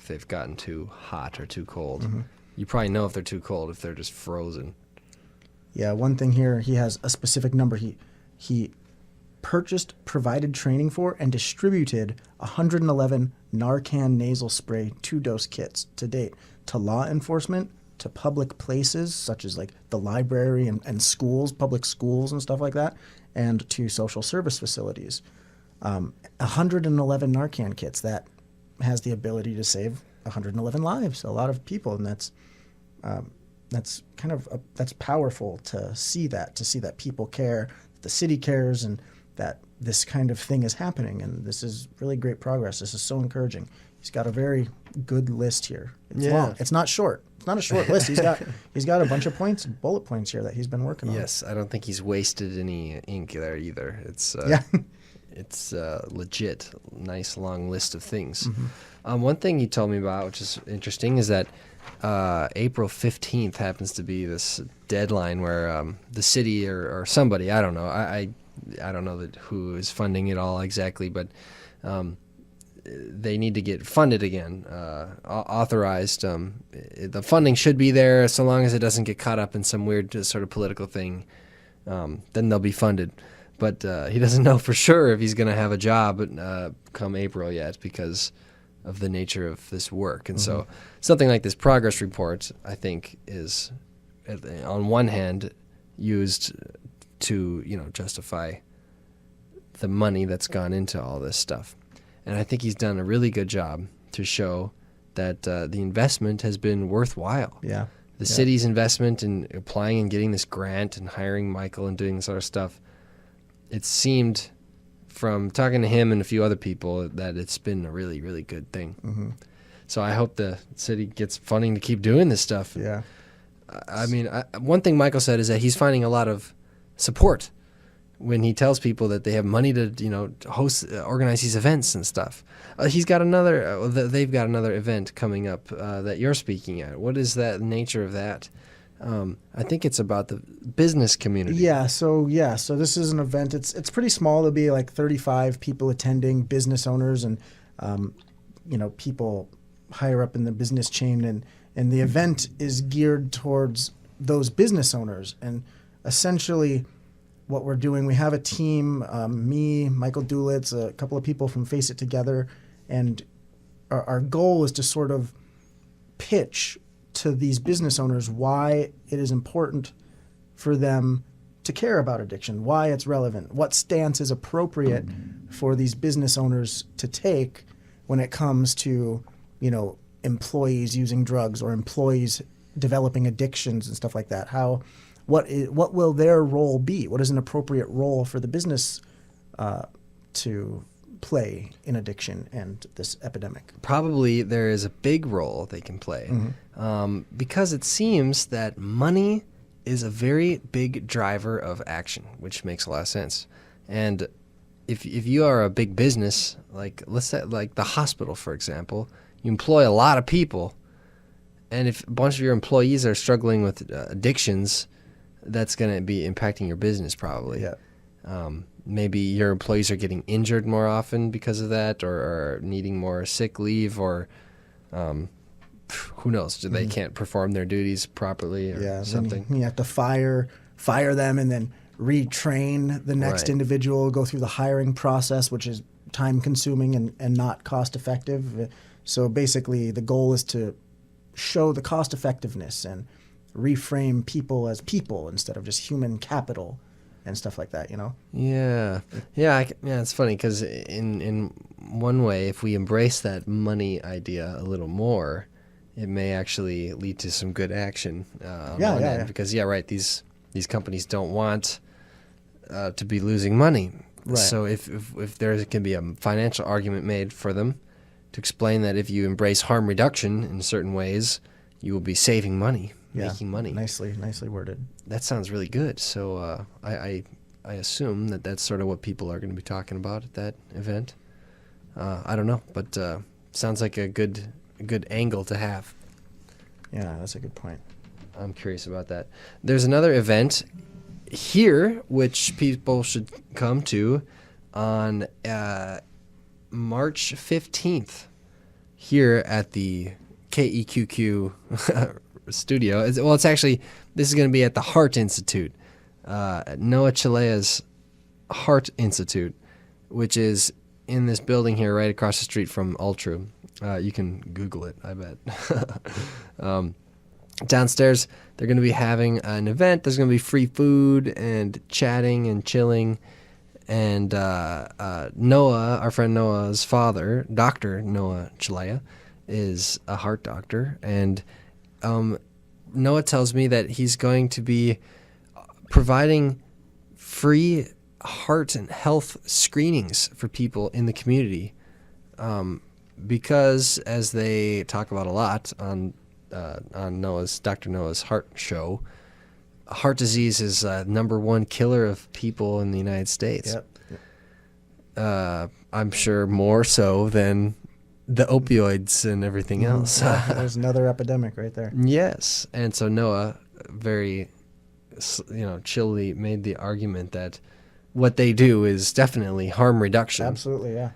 [SPEAKER 2] they've gotten too hot or too cold. Mm-hmm. You probably know if they're too cold if they're just frozen.
[SPEAKER 3] Yeah, one thing here, he has a specific number. He purchased, provided training for, and distributed 111 Narcan nasal spray 2-dose kits to date to law enforcement, to public places such as like the library and schools, public schools and stuff like that, and to social service facilities. 111 Narcan kits, that has the ability to save 111 lives, a lot of people, and that's that's powerful to see that people care, that the city cares, and that this kind of thing is happening, and this is really great progress. This is so encouraging. He's got a very good list here. It's long. It's not short. It's not a short list. He's got a bunch of points, bullet points here that he's been working on.
[SPEAKER 2] Yes, I don't think he's wasted any ink there either. It's it's legit, nice long list of things. One thing he told me about, which is interesting, is that April 15th happens to be this deadline where the city or somebody, I don't know, I don't know who is funding it all exactly, but they need to get funded again, authorized. The funding should be there so long as it doesn't get caught up in some weird sort of political thing. Then they'll be funded. But he doesn't know for sure if he's going to have a job come April yet because of the nature of this work. And so something like this progress report, I think, is on one hand used to, justify the money that's gone into all this stuff. And I think he's done a really good job to show that the investment has been worthwhile.
[SPEAKER 3] Yeah.
[SPEAKER 2] The city's investment in applying and getting this grant and hiring Michael and doing this other stuff, it seemed from talking to him and a few other people that it's been a really, really good thing. So I hope the city gets funding to keep doing this stuff.
[SPEAKER 3] Yeah.
[SPEAKER 2] I mean, one thing Michael said is that he's finding a lot of support when he tells people that they have money to, organize these events and stuff. They've got another event coming up that you're speaking at. What is that nature of that? I think it's about the business community.
[SPEAKER 3] So this is an event. It's pretty small. There'll be like 35 people attending, business owners and people higher up in the business chain, and the event is geared towards those business owners. And essentially, what we're doing, we have a team, me, Michael Dulitz, a couple of people from Face It Together, and our goal is to sort of pitch to these business owners why it is important for them to care about addiction, why it's relevant, what stance is appropriate for these business owners to take when it comes to, employees using drugs or employees developing addictions and stuff like that. What will their role be? What is an appropriate role for the business to play in addiction and this epidemic?
[SPEAKER 2] Probably there is a big role they can play because it seems that money is a very big driver of action, which makes a lot of sense. And if you are a big business, like let's say like the hospital, for example, you employ a lot of people, and if a bunch of your employees are struggling with addictions, that's going to be impacting your business probably.
[SPEAKER 3] Yeah.
[SPEAKER 2] Maybe your employees are getting injured more often because of that, or needing more sick leave, or who knows? They can't perform their duties properly or something.
[SPEAKER 3] You have to fire them and then retrain the next individual, go through the hiring process, which is time consuming and not cost effective. So basically the goal is to show the cost effectiveness and reframe people as people instead of just human capital and stuff like that,
[SPEAKER 2] Yeah. It's funny because in one way, if we embrace that money idea a little more, it may actually lead to some good action on one end. Because these companies don't want to be losing money. Right. So if there can be a financial argument made for them to explain that if you embrace harm reduction in certain ways, you will be saving money. Making money.
[SPEAKER 3] Nicely worded.
[SPEAKER 2] That sounds really good. So I assume that that's sort of what people are going to be talking about at that event. I don't know, but sounds like a good angle to have.
[SPEAKER 3] Yeah, that's a good point.
[SPEAKER 2] I'm curious about that. There's another event here which people should come to on March 15th here at the KEQQ studio. It's actually, this is going to be at the Heart Institute, Noah Chilea's Heart Institute, which is in this building here right across the street from Ultra. You can Google it, I bet. Downstairs, they're going to be having an event. There's going to be free food and chatting and chilling. And Noah, our friend Noah's father, Dr. Noah Chilea, is a heart doctor. And Noah tells me that he's going to be providing free heart and health screenings for people in the community. Because, as they talk about a lot on Dr. Noah's Heart Show, heart disease is #1 killer of people in the United States.
[SPEAKER 3] Yep.
[SPEAKER 2] I'm sure more so than the opioids and everything else.
[SPEAKER 3] There's another epidemic right there.
[SPEAKER 2] Yes, and so Noah very, chillly made the argument that what they do is definitely harm reduction.
[SPEAKER 3] Absolutely, yeah.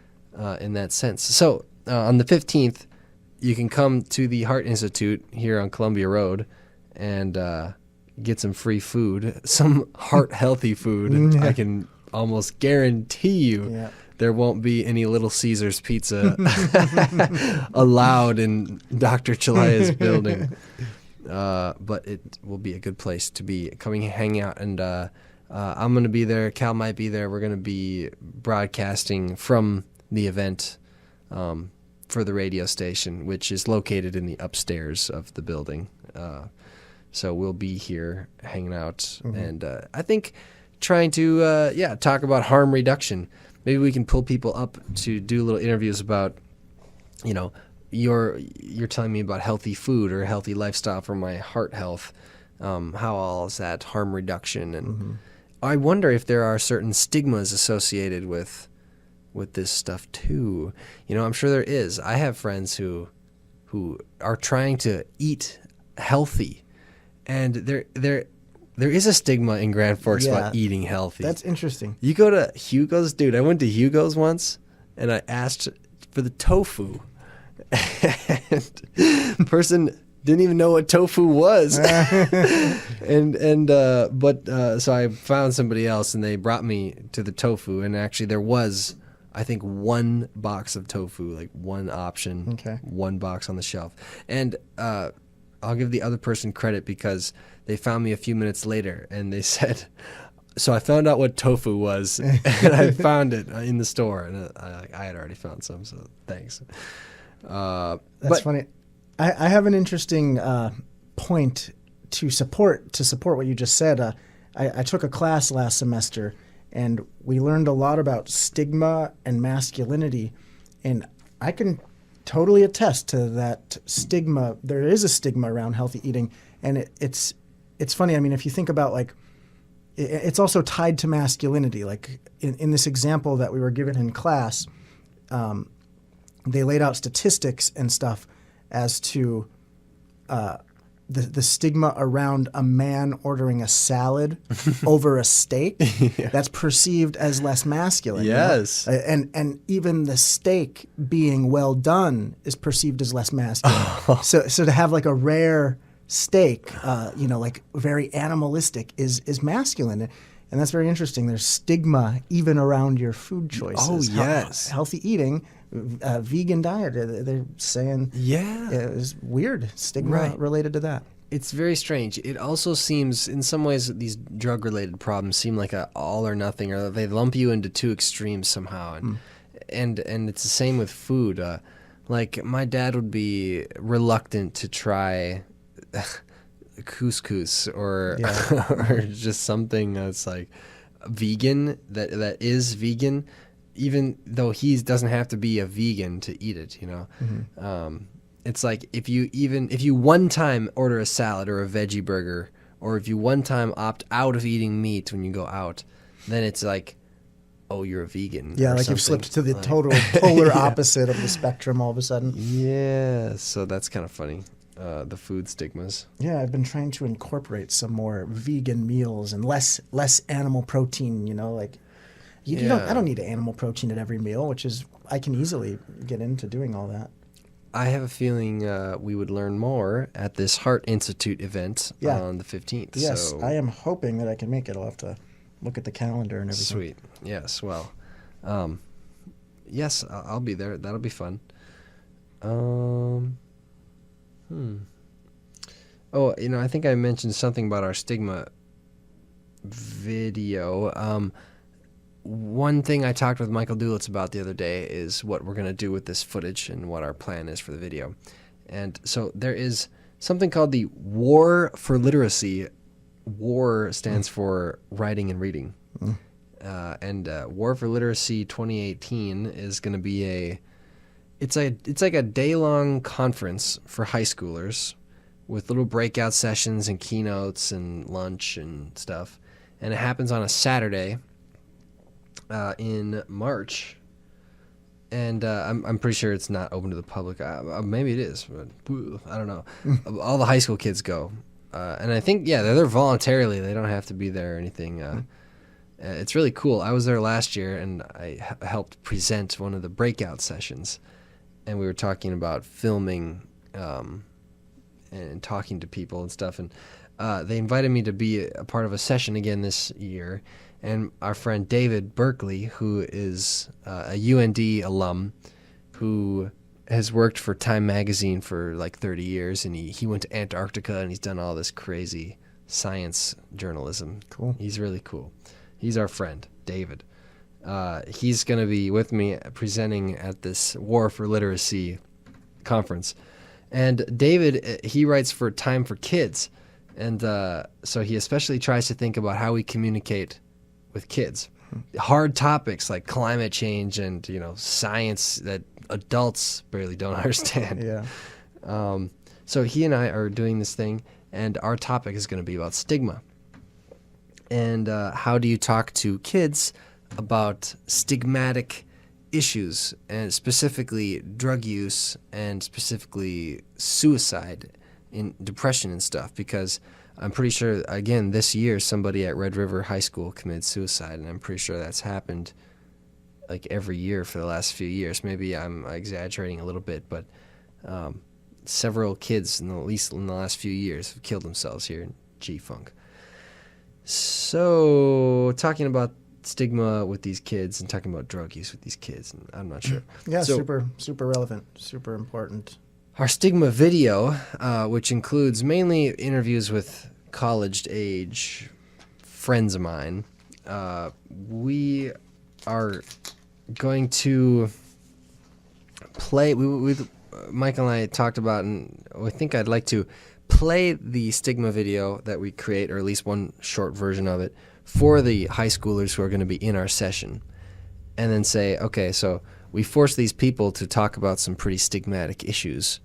[SPEAKER 2] In that sense. So on the 15th, you can come to the Heart Institute here on Columbia Road and get some free food, some heart-healthy food. I can almost guarantee you there won't be any Little Caesars pizza allowed in Dr. Chilea's building. But it will be a good place to be coming and hang out. And I'm going to be there. Cal might be there. We're going to be broadcasting from the event for the radio station, which is located in the upstairs of the building. So we'll be here hanging out and I think trying to talk about harm reduction. Maybe we can pull people up to do little interviews about, you're telling me about healthy food or healthy lifestyle for my heart health. How all is that harm reduction? And I wonder if there are certain stigmas associated with this stuff too. I'm sure there is. I have friends who are trying to eat healthy, and there is a stigma in Grand Forks about eating healthy.
[SPEAKER 3] That's interesting.
[SPEAKER 2] You go to Hugo's, dude. I went to Hugo's once, and I asked for the tofu, and the person didn't even know what tofu was. So I found somebody else, and they brought me to the tofu, and actually there was, I think, one box of tofu, like one option, one box on the shelf. And I'll give the other person credit because they found me a few minutes later and they said, so I found out what tofu was and I found it in the store, and I had already found some, so thanks.
[SPEAKER 3] That's funny. I have an interesting point to support what you just said. I took a class last semester, and we learned a lot about stigma and masculinity, and I can totally attest to that stigma. There is a stigma around healthy eating, and it's funny. I mean, if you think about, like, it's also tied to masculinity. Like in this example that we were given in class, they laid out statistics and stuff as to the stigma around a man ordering a salad over a steak. That's perceived as less masculine.
[SPEAKER 2] Yes.
[SPEAKER 3] And even the steak being well done is perceived as less masculine. So to have like a rare steak, like very animalistic is masculine. And that's very interesting. There's stigma even around your food choices.
[SPEAKER 2] Oh, yes.
[SPEAKER 3] Healthy eating, vegan diet, they're saying it's weird stigma related to that.
[SPEAKER 2] It's very strange. It also seems, in some ways, these drug-related problems seem like a all or nothing, or they lump you into two extremes somehow. And it's the same with food. Like, my dad would be reluctant to try couscous or just something that's like vegan, that is vegan, even though he doesn't have to be a vegan to eat it, It's like if you one time order a salad or a veggie burger, or if you one time opt out of eating meat when you go out, then it's like, oh, you're a vegan.
[SPEAKER 3] Yeah, like you've slipped to the total polar opposite of the spectrum all of a sudden.
[SPEAKER 2] Yeah, so that's kind of funny. The food stigmas.
[SPEAKER 3] Yeah, I've been trying to incorporate some more vegan meals and less animal protein. I don't need animal protein at every meal, which is I can easily get into doing all that.
[SPEAKER 2] I have a feeling we would learn more at this Heart Institute event on the 15th.
[SPEAKER 3] Yes,
[SPEAKER 2] so,
[SPEAKER 3] I am hoping that I can make it. I'll have to look at the calendar and everything.
[SPEAKER 2] Sweet. Yes, well, yes, I'll be there. That'll be fun. Oh, I think I mentioned something about our stigma video. One thing I talked with Michael Dulitz about the other day is what we're going to do with this footage and what our plan is for the video. And so there is something called the War for Literacy. WAR stands for writing and reading. And War for Literacy 2018 is going to be it's like a day-long conference for high schoolers with little breakout sessions and keynotes and lunch and stuff. And it happens on a Saturday in March, and I'm pretty sure it's not open to the public. Maybe it is, but I don't know. All the high school kids go, and I think they're there voluntarily. They don't have to be there or anything. It's really cool. I was there last year, and I helped present one of the breakout sessions, and we were talking about filming and talking to people and stuff. And they invited me to be a part of a session again this year. And our friend David Berkeley, who is a UND alum, who has worked for Time Magazine for like 30 years, and he went to Antarctica, and he's done all this crazy science journalism.
[SPEAKER 3] Cool.
[SPEAKER 2] He's really cool. He's our friend, David. He's going to be with me presenting at this War for Literacy conference. And David, he writes for Time for Kids. And so he especially tries to think about how we communicate with kids. Hard topics like climate change and, science that adults barely don't understand.
[SPEAKER 3] Yeah.
[SPEAKER 2] So he and I are doing this thing, and our topic is going to be about stigma. And how do you talk to kids about stigmatic issues, and specifically drug use and specifically suicide in depression and stuff, because I'm pretty sure, again, this year somebody at Red River High School committed suicide, and I'm pretty sure that's happened like every year for the last few years. Maybe I'm exaggerating a little bit, but several kids, at least in the last few years, have killed themselves here in G-Funk. So, talking about stigma with these kids and talking about drug use with these kids, and I'm not sure.
[SPEAKER 3] Yeah,
[SPEAKER 2] so,
[SPEAKER 3] super relevant, super important.
[SPEAKER 2] Our stigma video, which includes mainly interviews with college-age friends of mine, we are going to play. Michael and I talked about, and I think I'd like to play the stigma video that we create, or at least one short version of it, for the high schoolers who are going to be in our session, and then say, okay, so we force these people to talk about some pretty stigmatic issues.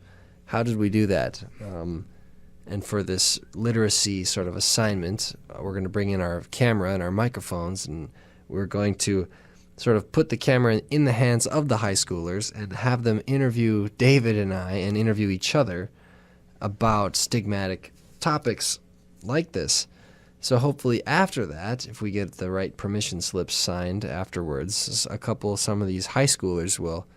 [SPEAKER 2] How did we do that? And for this literacy sort of assignment, we're going to bring in our camera and our microphones, and we're going to sort of put the camera in the hands of the high schoolers and have them interview David and I and interview each other about stigmatic topics like this. So hopefully after that, if we get the right permission slips signed afterwards, some of these high schoolers will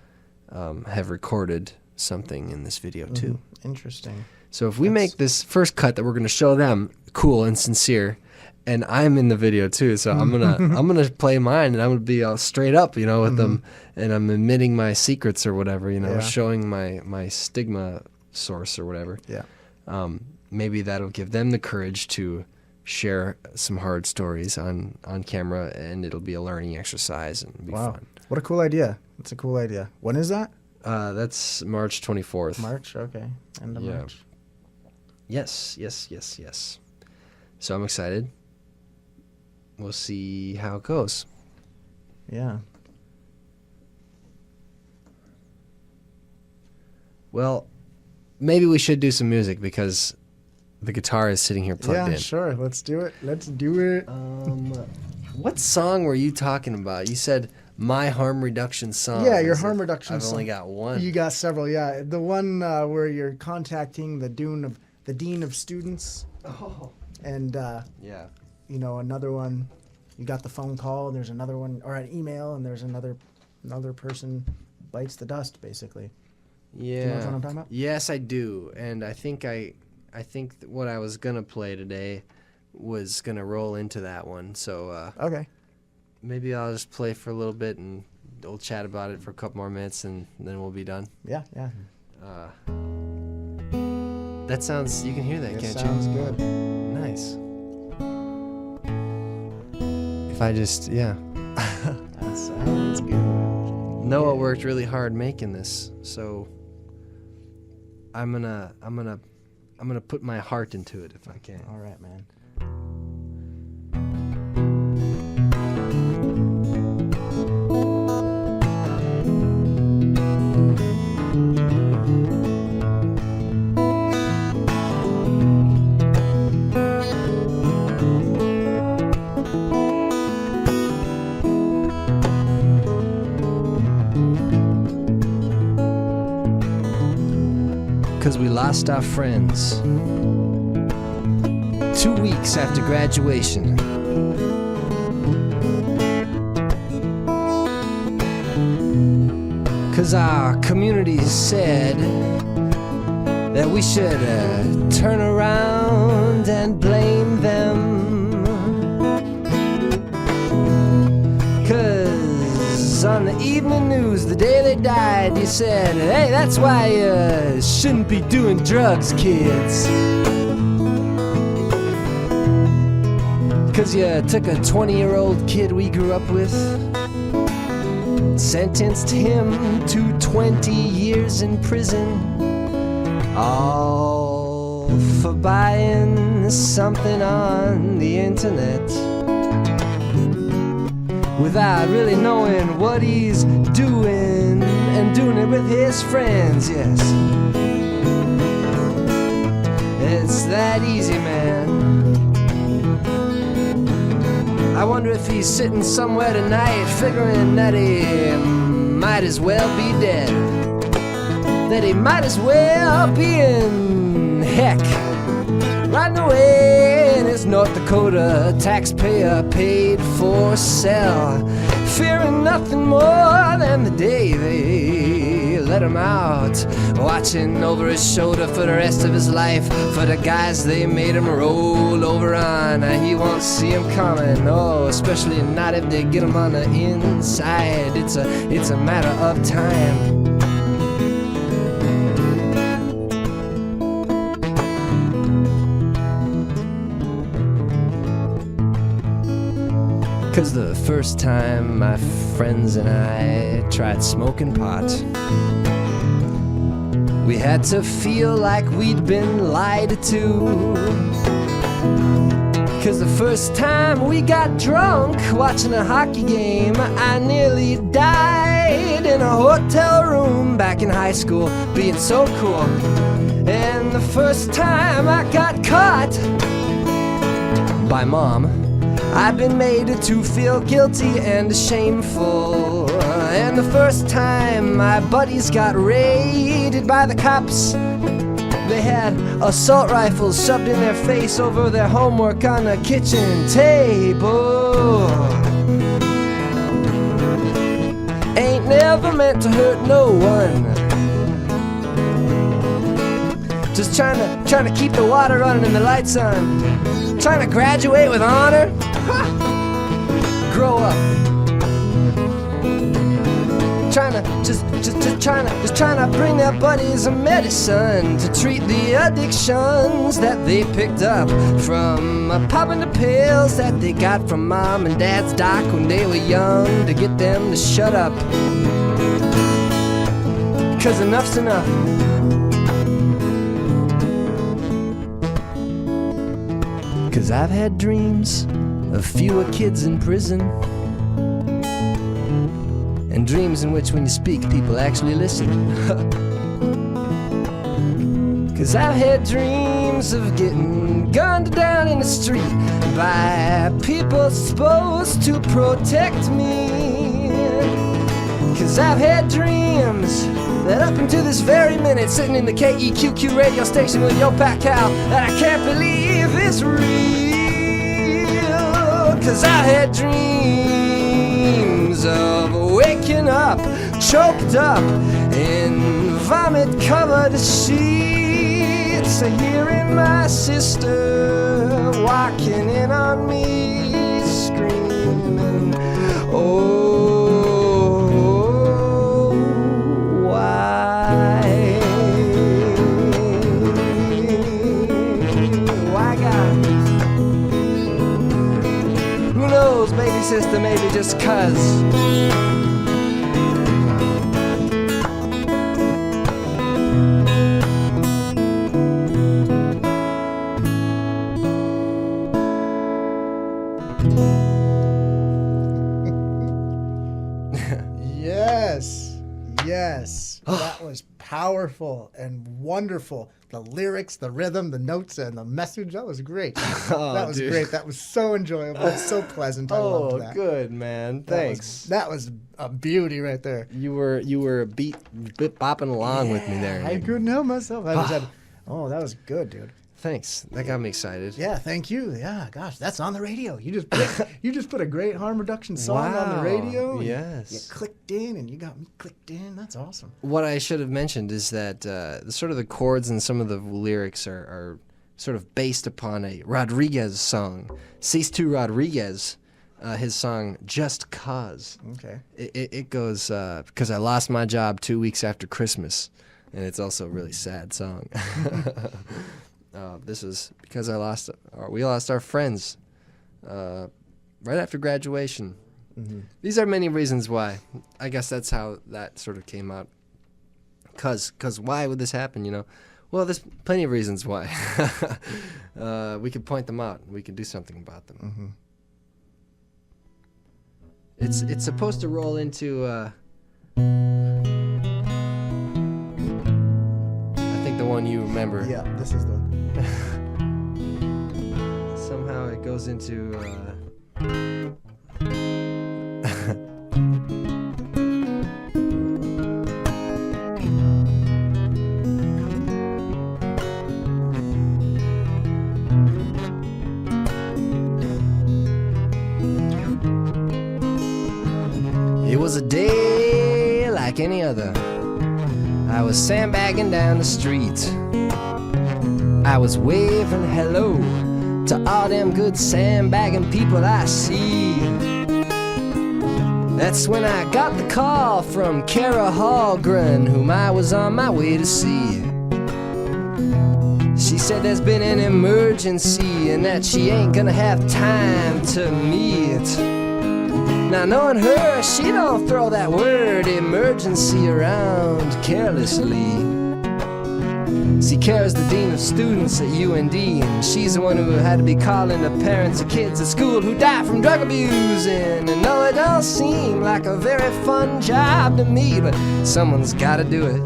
[SPEAKER 2] have recorded something in this video too.
[SPEAKER 3] Interesting.
[SPEAKER 2] So if we make this first cut that we're going to show them cool and sincere, and I'm in the video too, so I'm gonna play mine, and I'm gonna be all straight up, with them, and I'm admitting my secrets or whatever, showing my stigma source or whatever.
[SPEAKER 3] Yeah.
[SPEAKER 2] Maybe that'll give them the courage to share some hard stories on camera, and it'll be a learning exercise and it'll be fun.
[SPEAKER 3] What a cool idea. That's a cool idea. When is that?
[SPEAKER 2] That's March 24th.
[SPEAKER 3] March, okay. End of March.
[SPEAKER 2] Yes. So I'm excited. We'll see how it goes.
[SPEAKER 3] Yeah.
[SPEAKER 2] Well, maybe we should do some music because the guitar is sitting here plugged in.
[SPEAKER 3] Yeah, sure. Let's do it.
[SPEAKER 2] What song were you talking about? You said my harm reduction song.
[SPEAKER 3] Yeah, your harm reduction song.
[SPEAKER 2] I've only got one.
[SPEAKER 3] You got several, yeah. The one where you're contacting the dean of students.
[SPEAKER 2] Oh.
[SPEAKER 3] And
[SPEAKER 2] yeah.
[SPEAKER 3] Another one, you got the phone call, and there's another one, or an email, and there's another person bites the dust, basically.
[SPEAKER 2] Yeah.
[SPEAKER 3] Do you know which one I'm talking about?
[SPEAKER 2] Yes, I do. And I think what I was gonna play today was gonna roll into that one. So
[SPEAKER 3] Okay.
[SPEAKER 2] maybe I'll just play for a little bit and we'll chat about it for a couple more minutes and then we'll be done.
[SPEAKER 3] Yeah.
[SPEAKER 2] That sounds. You can hear that, can't
[SPEAKER 3] Sounds good.
[SPEAKER 2] you? Nice. If I just
[SPEAKER 3] That sounds good.
[SPEAKER 2] Noah worked really hard making this, so I'm gonna put my heart into it if I can.
[SPEAKER 3] All right, man.
[SPEAKER 2] Because we lost our friends 2 weeks after graduation. Because our community said that we should turn around and blame them. 'Cause on the evening news, the day they died, you said, hey, that's why you shouldn't be doing drugs, kids. 'Cause you took a 20-year-old kid we grew up with, sentenced him to 20 years in prison, all for buying something on the internet without really knowing what he's doing and doing it with his friends. Yes, it's that easy, man. I wonder if he's sitting somewhere tonight figuring that he might as well be dead, that he might as well be in heck riding away in his North Dakota taxpayer paid for cell, fearing nothing more than the day they let him out, watching over his shoulder for the rest of his life for the guys they made him roll over on. He won't see him coming, oh, especially not if they get him on the inside. It's a matter of time. 'Cause the first time my friends and I tried smoking pot, we had to feel like we'd been lied to. 'Cause the first time we got drunk watching a hockey game, I nearly died in a hotel room back in high school, being so cool. And the first time I got caught by mom, I've been made to feel guilty and shameful. And the first time my buddies got raided by the cops, they had assault rifles shoved in their face over their homework on the kitchen table. Ain't never meant to hurt no one, just trying to keep the water running and the lights on, trying to graduate with honor. Grow up. Trying to bring their buddies a medicine to treat the addictions that they picked up from popping the pills that they got from mom and dad's doc when they were young, to get them to shut up. 'Cause enough's enough. Cause I've had dreams of fewer kids in prison, and dreams in which when you speak people actually listen. Cause I've had dreams of getting gunned down in the street by people supposed to protect me. Cause I've had dreams that up until this very minute, sitting in the KEQQ radio station with YourPalKal, that I can't believe is real. Cause I had dreams of waking up, choked up in vomit-covered sheets, hearing my sister walking in on me, screaming, oh, why? Why, God? Who knows, baby sister, maybe just 'cause.
[SPEAKER 3] Yes, that was powerful and wonderful. The lyrics, the rhythm, the notes, and the message, that was great. That was great. That was so enjoyable. It's so pleasant. I loved that.
[SPEAKER 2] Oh, good, man. Thanks.
[SPEAKER 3] That was a beauty right there.
[SPEAKER 2] You were bopping along with me there.
[SPEAKER 3] I couldn't help myself. I just said, oh, that was good, dude.
[SPEAKER 2] Thanks. That got me excited.
[SPEAKER 3] Yeah, thank you. Yeah, gosh, that's on the radio. You just put a great harm reduction song on the radio.
[SPEAKER 2] Yes.
[SPEAKER 3] You clicked in, and you got me clicked in. That's awesome.
[SPEAKER 2] What I should have mentioned is that sort of the chords and some of the lyrics are sort of based upon a Rodriguez song. Cease Rodriguez, his song "Just 'Cause."
[SPEAKER 3] Okay.
[SPEAKER 2] It goes because I lost my job 2 weeks after Christmas, and it's also a really sad song. This is because we lost our friends right after graduation. Mm-hmm. These are many reasons why. I guess that's how that sort of came out. Cause why would this happen, you know? Well, there's plenty of reasons why. We could point them out. We could do something about them. Mm-hmm. It's supposed to roll into I think the one you remember.
[SPEAKER 3] Yeah, this is the
[SPEAKER 2] somehow it goes into It was a day like any other. I was sandbagging down the street. I was waving hello to all them good sandbagging people I see. That's when I got the call from Kara Hallgren, whom I was on my way to see. She said there's been an emergency and that she ain't gonna have time to meet. Now knowing her, she don't throw that word emergency around carelessly. See, Kara's the dean of students at UND, and she's the one who had to be calling the parents of kids at school who died from drug abusing. And no, it don't seem like a very fun job to me, but someone's gotta do it.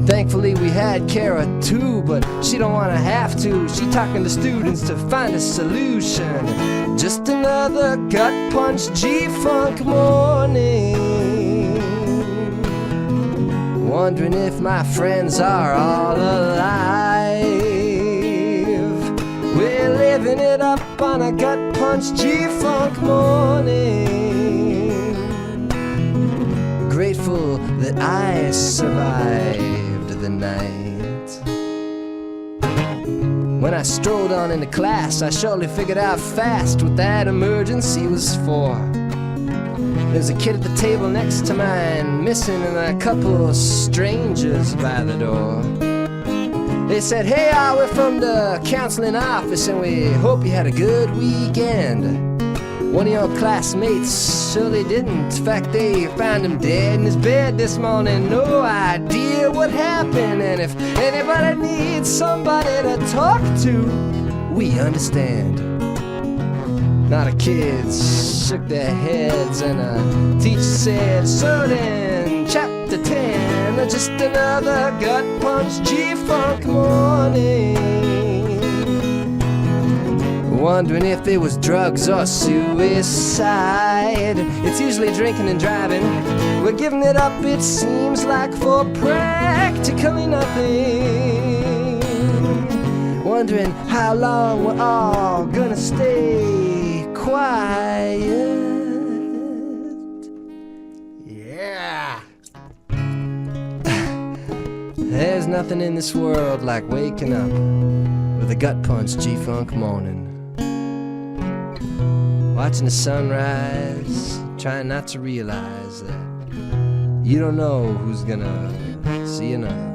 [SPEAKER 2] Thankfully we had Kara too, but she don't wanna have to. She talking to students to find a solution. Just another gut punch G-funk morning, wondering if my friends are all alive. We're living it up on a gut punch G-funk morning, grateful that I survived the night. When I strolled on into class, I surely figured out fast what that emergency was for. There's a kid at the table next to mine missing, and a couple strangers by the door. They said, hey, we're from the counseling office and we hope you had a good weekend. One of your classmates surely didn't. In fact, they found him dead in his bed this morning. No idea what happened, and if anybody needs somebody to talk to, we understand. Now the kids shook their heads and a teacher said, "Sir, in chapter 10, just another gut punch G-funk morning." Wondering if it was drugs or suicide. It's usually drinking and driving. We're giving it up, it seems like, for practically nothing. Wondering how long we're all gonna stay quiet. There's nothing in this world like waking up with a gut punch G-Funk morning. Watching the sunrise, trying not to realize that you don't know who's gonna see you now.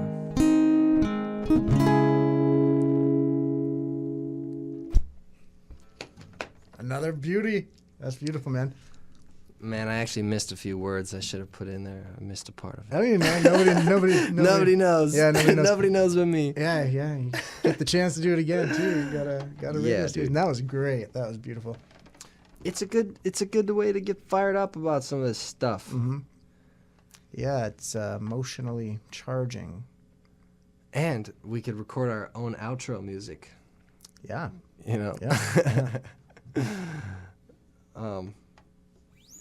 [SPEAKER 3] Another beauty. That's beautiful, man.
[SPEAKER 2] Man, I actually missed a few words I should have put in there. I missed a part of it.
[SPEAKER 3] I mean, man, nobody
[SPEAKER 2] Nobody knows.
[SPEAKER 3] Yeah, nobody knows.
[SPEAKER 2] Nobody knows but me.
[SPEAKER 3] Yeah. You get the chance to do it again too. You gotta read
[SPEAKER 2] Yeah,
[SPEAKER 3] this, dude. And that was great. That was beautiful.
[SPEAKER 2] It's a good way to get fired up about some of this stuff.
[SPEAKER 3] Mm-hmm. Yeah, it's emotionally charging.
[SPEAKER 2] And we could record our own outro music.
[SPEAKER 3] Yeah.
[SPEAKER 2] You know.
[SPEAKER 3] Yeah.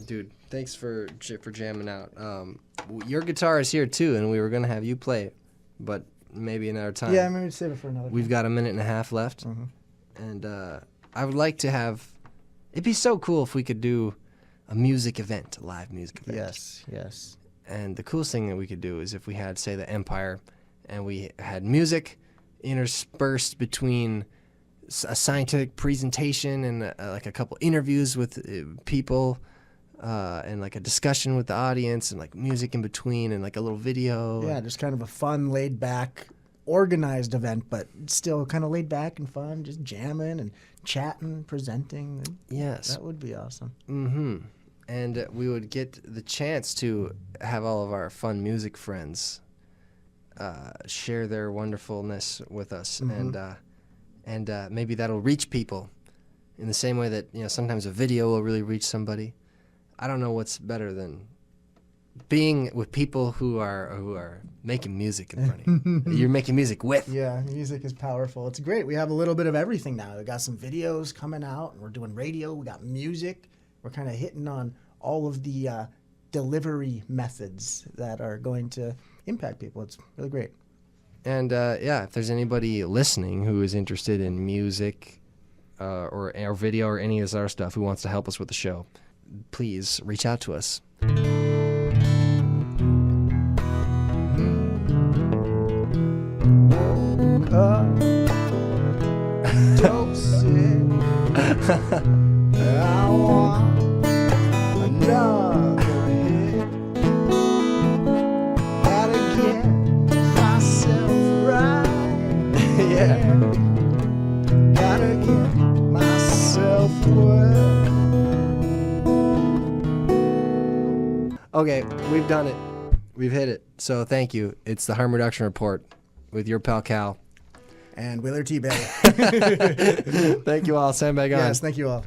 [SPEAKER 2] Dude, thanks for jamming out. Your guitar is here too, and we were gonna have you play it, but maybe another time.
[SPEAKER 3] Yeah, maybe save it for another.
[SPEAKER 2] We've got a minute and a half left, and I would like to have. It'd be so cool if we could do a music event, a live music event.
[SPEAKER 3] Yes.
[SPEAKER 2] And the coolest thing that we could do is if we had, say, the Empire, and we had music interspersed between a scientific presentation and like a couple interviews with people, and like a discussion with the audience, and like music in between, and like a little video.
[SPEAKER 3] Yeah, just kind of a fun, laid back, organized event, but still kind of laid back and fun, just jamming and chatting, presenting.
[SPEAKER 2] Yes.
[SPEAKER 3] That would be awesome.
[SPEAKER 2] Mm-hmm. And we would get the chance to have all of our fun music friends share their wonderfulness with us, and maybe that'll reach people in the same way that sometimes a video will really reach somebody. I don't know what's better than being with people who are making music in front of you. You're making music with.
[SPEAKER 3] Yeah, music is powerful. It's great. We have a little bit of everything now. We got some videos coming out, and we're doing radio. We got music. We're kind of hitting on all of the delivery methods that are going to impact people. It's really great.
[SPEAKER 2] And if there's anybody listening who is interested in music or video or any of this other stuff who wants to help us with the show, please reach out to us.
[SPEAKER 3] I want another hit. Gotta get myself right.
[SPEAKER 2] Yeah.
[SPEAKER 3] Gotta get myself worth.
[SPEAKER 2] Okay, we've done it. We've hit it. So thank you. It's the Harm Reduction Report with your pal Cal.
[SPEAKER 3] And Willard TeaBelly.
[SPEAKER 2] Thank you all. Sandbag on.
[SPEAKER 3] Yes, thank you all.